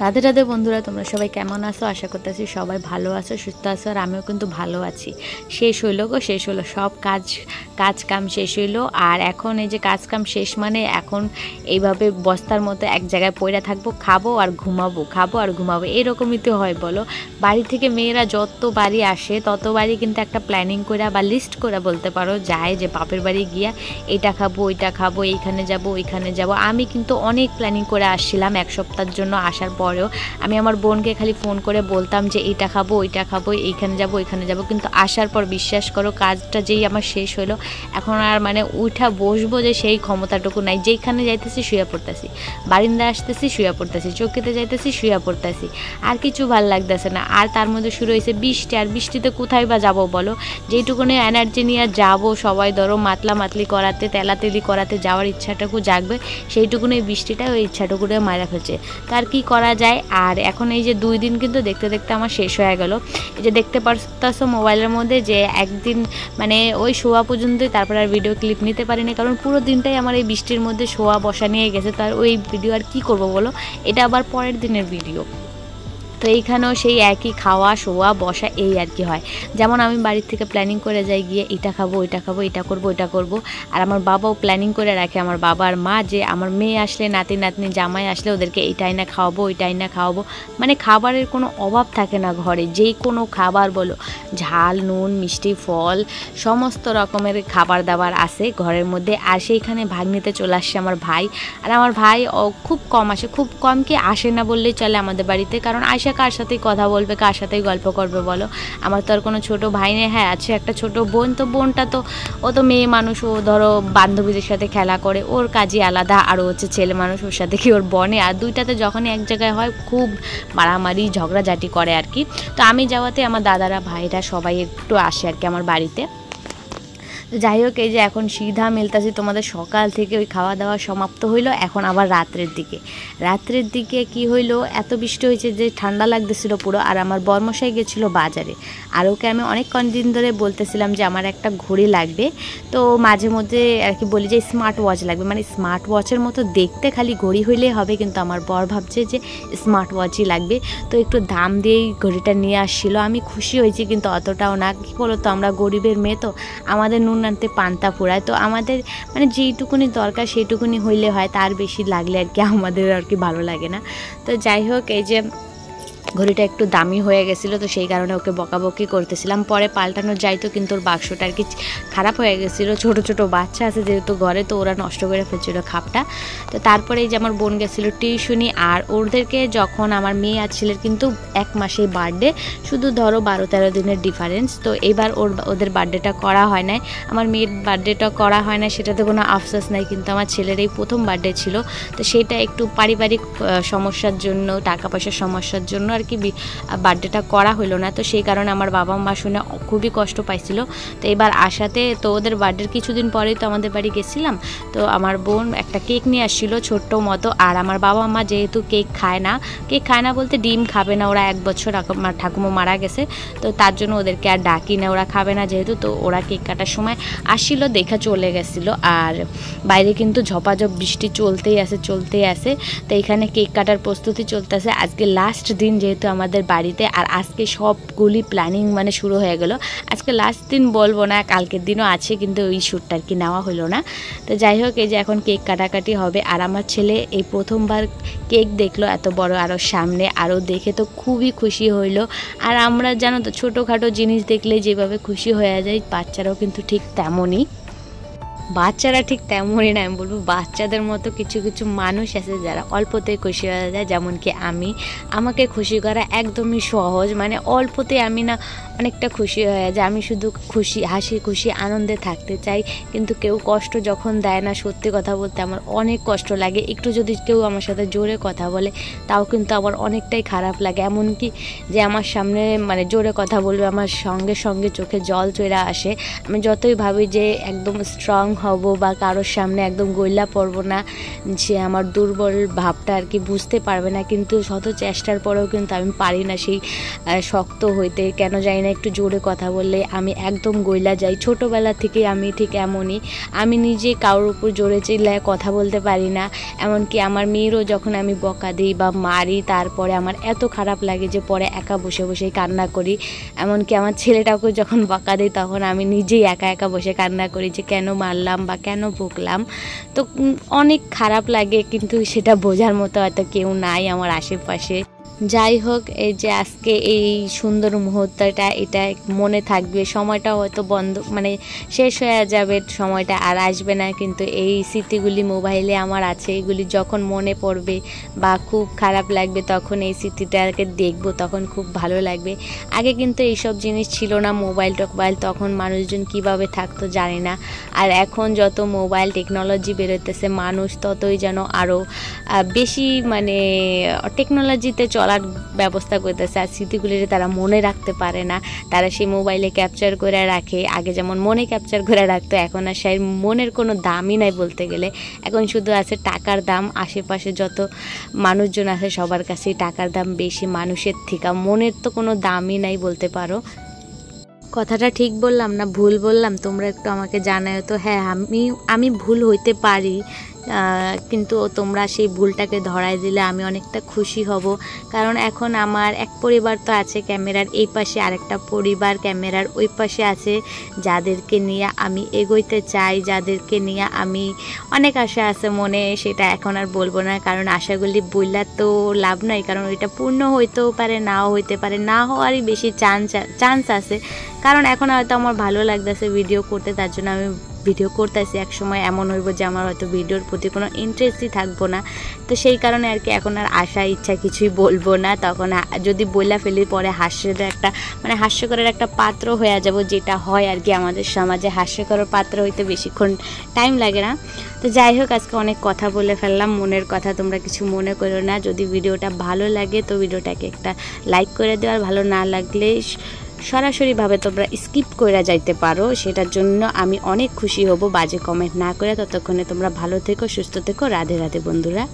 রাধে রাধে বন্ধুরা, তোমরা সবাই কেমন আছো? আশা করতেছি সবাই ভালো আছো, সুস্থ আছো। আর আমিও কিন্তু ভালো আছি। শেষ হইলো সব কাজ কাম শেষ হইলো। আর এখন এই যে কাজ কাম শেষ মানে এখন এইভাবে বস্তার মতো এক জায়গায় পড়ে থাকবো, খাবো আর ঘুমাবো, এরকমই তো হয় বলো। বাড়ি থেকে মেয়েরা যত বাড়ি আসে ততবারই কিন্তু একটা প্ল্যানিং করে বা লিস্ট করে বলতে পারো যায় যে বাপের বাড়ি গিয়া এটা খাবো ওইটা খাবো, এইখানে যাব ওইখানে যাব। আমি কিন্তু অনেক প্ল্যানিং করে আসছিলাম এক সপ্তাহের জন্য। আসার পরেও আমি আমার বোনকে খালি ফোন করে বলতাম যে এইটা খাবো ওইটা খাবো, এইখানে যাব ওইখানে যাব। কিন্তু আসার পর বিশ্বাস করো কাজটা যেই আমার শেষ হলো, এখন আর মানে উঠা বসবো যে সেই ক্ষমতাটুকু নাই। যেইখানে যাইতেছি শুয়ে পড়তেছি, বারিন্দা আসতেছি শুয়ে পড়তেছি, চৌকিতে যাইতেছি শুয়ে পড়তেছি, আর কিছু ভাল লাগতেছে না। আর তার মধ্যে শুরু হয়েছে বৃষ্টি। আর বৃষ্টিতে কোথায় বা যাবো বলো? যেইটুকুনি এনার্জি নিয়ে যাবো সবাই ধরো মাতলি করাতে তেলাতেলি করাতে যাওয়ার ইচ্ছাটুকু জাগবে, সেইটুকুনি বৃষ্টিটা ওই ইচ্ছাটুকুনে মারা ফেলছে। তার কি করা যায়? আর এখন এই যে 2 দিন কিন্তু দেখতে দেখতে আমার শেষ হয়ে গেল। এই যে দেখতে পারতেছো মোবাইলের মধ্যে যে একদিন মানে ওই শোয়া পর্যন্তই, তারপর আর ভিডিও ক্লিপ নিতে পারিনি, কারণ পুরো দিনটাই আমার এই বৃষ্টির মধ্যে শোয়া বসা নিয়ে গেছে। তার ওই ভিডিও আর কি করব বলো, এটা আবার পরের দিনের ভিডিও। তো এইখানেও সেই একই খাওয়া শোয়া বসা এই আর কি হয়। যেমন আমি বাড়ির থেকে প্ল্যানিং করে যাই গিয়ে এটা খাবো ওইটা খাবো, এটা করবো ওইটা করবো। আর আমার বাবাও প্ল্যানিং করে রাখে, আমার বাবা আর মা, যে আমার মেয়ে আসলে নাতি নাতনি জামাই আসলে ওদেরকে এইটাই না খাওয়াবো ওইটাই না খাওয়াবো। মানে খাবারের কোনো অভাব থাকে না ঘরে, যেই কোনো খাবার বলো, ঝাল নুন মিষ্টি ফল সমস্ত রকমের খাবার দাবার আছে ঘরের মধ্যে। আর সেইখানে ভাগ নিতে চলে আসছে আমার ভাই। আর আমার ভাই খুব কম আসে, খুব কম কি আসে না বললেই চলে আমাদের বাড়িতে। কারণ আয়সা কার সাথেই কথা বলবে, কার সাথেই গল্প করবে বলো? আমার তো আর কোনো ছোট ভাই নেই। হ্যাঁ আছে একটা ছোট বোন, তো বোনটা তো ও তো মেয়ে মানুষ, ও ধরো বান্ধবীদের সাথে খেলা করে, ওর কাজই আলাদা। আর ও হচ্ছে ছেলে মানুষ, ওর সাথে কি ওর বনে। আর দুইটাতে যখনই এক জায়গায় হয় খুব মারামারি ঝগড়াঝাটি করে আর কি। তো আমি যাওয়াতে আমার দাদারা ভাইরা সবাই একটু আসে আর কি আমার বাড়িতে। যাই হোক, এই যে এখন সিধা মিলতাছি তোমাদের সকাল থেকে ওই খাওয়া দাওয়া সমাপ্ত হইলো। এখন আবার রাত্রের দিকে কি হইলো, এত বৃষ্টি হয়েছে যে ঠান্ডা লাগতেছিল পুরো। আর আমার বর্মশাই গেছিলো বাজারে। আর ওকে আমি অনেক দিন ধরে বলতেছিলাম যে আমার একটা ঘড়ি লাগবে। তো মাঝে মধ্যে আর কি বলি যে স্মার্ট ওয়াচ লাগবে, মানে স্মার্ট ওয়াচের মতো দেখতে, খালি ঘড়ি হইলেই হবে। কিন্তু আমার বর ভাবছে যে স্মার্ট ওয়াচই লাগবে। তো একটু দাম দিয়েই ঘড়িটা নিয়ে আসছিলো। আমি খুশি হয়েছি, কিন্তু অতটাও না। কি বলো তো, আমরা গরিবের মেয়ে, তো আমাদের নুন আনতে পান্তা ফুরায়। তো আমাদের মানে যেইটুকুনি দরকার সেইটুকুনি হইলে হয়, তার বেশি লাগলে আর কি আমাদের আর কি ভালো লাগে না। তো যাই হোক, এই যে ঘড়িটা একটু দামি হয়ে গেছিলো, তো সেই কারণে ওকে বকাবকি করতেছিলাম। পরে পাল্টানো যাইতো, কিন্তু ওর বাক্সটা আর কি খারাপ হয়ে গেছিলো। ছোট ছোট বাচ্চা আছে যেহেতু ঘরে, তো ওরা নষ্ট করে ফেলছিল খাপটা। তো তারপরে এই যে আমার বোন গেছিলো টিউশনি। আর ওদেরকে যখন আমার মেয়ে আর ছেলের কিন্তু 1 মাসেই বার্থডে, শুধু ধরো 12-13 দিনের ডিফারেন্স। তো এইবার ওদের বার্থডেটা করা হয় নাই, আমার মেয়ের বার্থডেটা করা হয় না, সেটাতে কোনো আফসোস নাই। কিন্তু আমার ছেলের এই প্রথম বার্থডে ছিল, তো সেটা একটু পারিবারিক সমস্যার জন্য, টাকা পয়সার সমস্যার জন্য আর কি বার্থডেটা করা হলো না। তো সেই কারণে আমার বাবা মা শুনে খুবই কষ্ট পাইছিল। তো এবার আসাতে, তো ওদের বার্থডের কিছুদিন পরেই তো আমাদের বাড়ি গেছিলাম। তো আমার বোন একটা কেক নিয়ে আসছিলো ছোট্ট মতো। আর আমার বাবা মা যেহেতু কেক খায় না বলতে ডিম খাবে না, ওরা 1 বছর ঠাকুমা মারা গেছে, তো তার জন্য ওদেরকে আর ডাকি না, ওরা খাবে না যেহেতু। তো ওরা কেক কাটার সময় আসছিলো, দেখা চলে গেছিলো। আর বাইরে কিন্তু ঝপাঝপ বৃষ্টি চলতেই আছে। তো এখানে কেক কাটার প্রস্তুতি চলতেছে। আজকে লাস্ট দিন যেহেতু আমাদের বাড়িতে। আর আজকে সবগুলি প্ল্যানিং মানে শুরু হয়ে গেল। আজকে লাস্ট দিন বলবো না, কালকের দিনও আছে, কিন্তু ওই শ্যুটটা আর কি নেওয়া হলো না। তো যাই হোক, এই যে এখন কেক কাটাকাটি হবে। আর আমার ছেলে এই প্রথমবার কেক দেখলো এত বড় আরও সামনে, আরও দেখে তো খুবই খুশি হইলো। আর আমরা জানো তো ছোটোখাটো জিনিস দেখলে যেভাবে খুশি হয়ে যায়, বাচ্চারাও কিন্তু ঠিক তেমনই। বাচ্চারা ঠিক তেমনই না, আমি বলবো বাচ্চাদের মতো কিছু কিছু মানুষ আছে যারা অল্পতেই খুশি হয়ে যায়। যেমন কি আমাকে খুশি করা একদমই সহজ, মানে অল্পতে আমি না অনেকটা খুশি হয়ে যায়। আমি শুধু হাসি খুশি আনন্দে থাকতে চাই, কিন্তু কেউ কষ্ট যখন দেয় না, সত্যি কথা বলতে আমার অনেক কষ্ট লাগে। একটু যদি কেউ আমার সাথে জোরে কথা বলে, তাও কিন্তু আমার অনেকটাই খারাপ লাগে। এমনকি যে আমার সামনে মানে জোরে কথা বলবে, আমার সঙ্গে সঙ্গে চোখে জল চলে আসে। আমি যতই ভাবি যে একদম স্ট্রং হব বা কারোর সামনে একদম গইলা পড়বো না, যে আমার দুর্বল ভাবটা আর কি বুঝতে পারবে না। কিন্তু শত চেষ্টার পরেও কিন্তু আমি পারি না সেই শক্ত হইতে, কেন জানি না, একটু জোরে কথা বললে আমি একদম গইলা যাই। ছোটোবেলা থেকে আমি ঠিক এমনই, আমি নিজে কারোর উপর জোরে চিল্লায় কথা বলতে পারি না। এমনকি আমার মেয়েরও যখন আমি বকা দিই বা মারি, তারপরে আমার এত খারাপ লাগে যে পরে একা বসে বসে কান্না করি। এমনকি আমার ছেলেটাকে যখন বকা দিই তখন আমি নিজেই একা একা বসে কান্না করি যে কেন মারলাম বা কেন বকলাম। তো অনেক খারাপ লাগে, কিন্তু সেটা বোঝার মতো হয়তো কেউ নাই আমার আশেপাশে। যাই হোক, এই যে আজকে এই সুন্দর মুহূর্তটা, এটা মনে থাকবে। সময়টা হয়তো বন্ধ মানে শেষ হয়ে যাবে, সময়টা আর আসবে না, কিন্তু এই স্মৃতিগুলি মোবাইলে আমার আছে। এগুলি যখন মনে পড়বে বা খুব খারাপ লাগবে তখন এই স্মৃতিটাকে দেখবো, তখন খুব ভালো লাগবে। আগে কিন্তু এইসব জিনিস ছিল না, মোবাইল টোবাইল, তখন মানুষজন কিভাবে থাকতো জানি না। আর এখন যত মোবাইল টেকনোলজি বেরোতেছে, মানুষ ততই যেন আরও বেশি মানে টেকনোলজিতে চলার ব্যবস্থা করতেছে। আর স্মৃতিগুলি তারা মনে রাখতে পারে না, তারা সেই মোবাইলে ক্যাপচার করে রাখে। আগে যেমন মনে ক্যাপচার করে রাখতো, এখন আর সেই মনের কোনো দামই নাই বলতে গেলে। এখন শুধু আছে টাকার দাম। আশেপাশে যত মানুষজন আছে সবার কাছেই টাকার দাম বেশি মানুষের থেকে, মনের তো কোনো দামই নাই বলতে পারো। কথাটা ঠিক বললাম না ভুল বললাম, তোমরা একটু আমাকে জানাও তো। হ্যাঁ, আমি ভুল হইতে পারি, কিন্তু তোমরা সেই ভুলটাকে ধরায় দিলে আমি অনেকটা খুশি হব। কারণ এখন আমার এক পরিবার তো আছে ক্যামেরার এই পাশে, আরেকটা পরিবার ক্যামেরার ওই পাশে আছে, যাদেরকে নিয়ে আমি এগোইতে চাই, যাদেরকে নিয়ে আমি অনেক আশা আছে মনে। সেটা এখন আর বলবো না, কারণ আশাগুলি বললে তো লাভ নাই, কারণ ওইটা পূর্ণ হইতেও পারে, নাও হইতে পারে, না হওয়ারই বেশি চান্স আছে। কারণ এখন হয়তো আমার ভালো লাগতেছে ভিডিও করতে, তার জন্য আমি ভিডিও করতেছি। এক সময় এমন হইব যে আমার হয়তো ভিডিওর প্রতি কোনো ইন্টারেস্টই থাকবো না, তো সেই কারণে আর কি এখন আর আশা ইচ্ছা কিছুই বলবো না। তখন যদি বইলা ফেলি পরে হাস্যকরের একটা পাত্র হয়ে যাব, যেটা হয় আর কি আমাদের সমাজে। হাস্যকরের পাত্র হইতে বেশিক্ষণ টাইম লাগে না। তো যাই হোক, আজকে অনেক কথা বলে ফেললাম, মনের কথা, তোমরা কিছু মনে করো না। যদি ভিডিওটা ভালো লাগে তো ভিডিওটাকে একটা লাইক করে দেওয়ার, ভালো না লাগলে সরাসরিভাবে তোমরা স্কিপ করে যাইতে পারো, সেটার জন্য আমি অনেক খুশি হব। বাজে কমেন্ট না করে। ততক্ষণে তোমরা ভালো থেকো, সুস্থ থেকো। রাধে রাধে বন্ধুরা।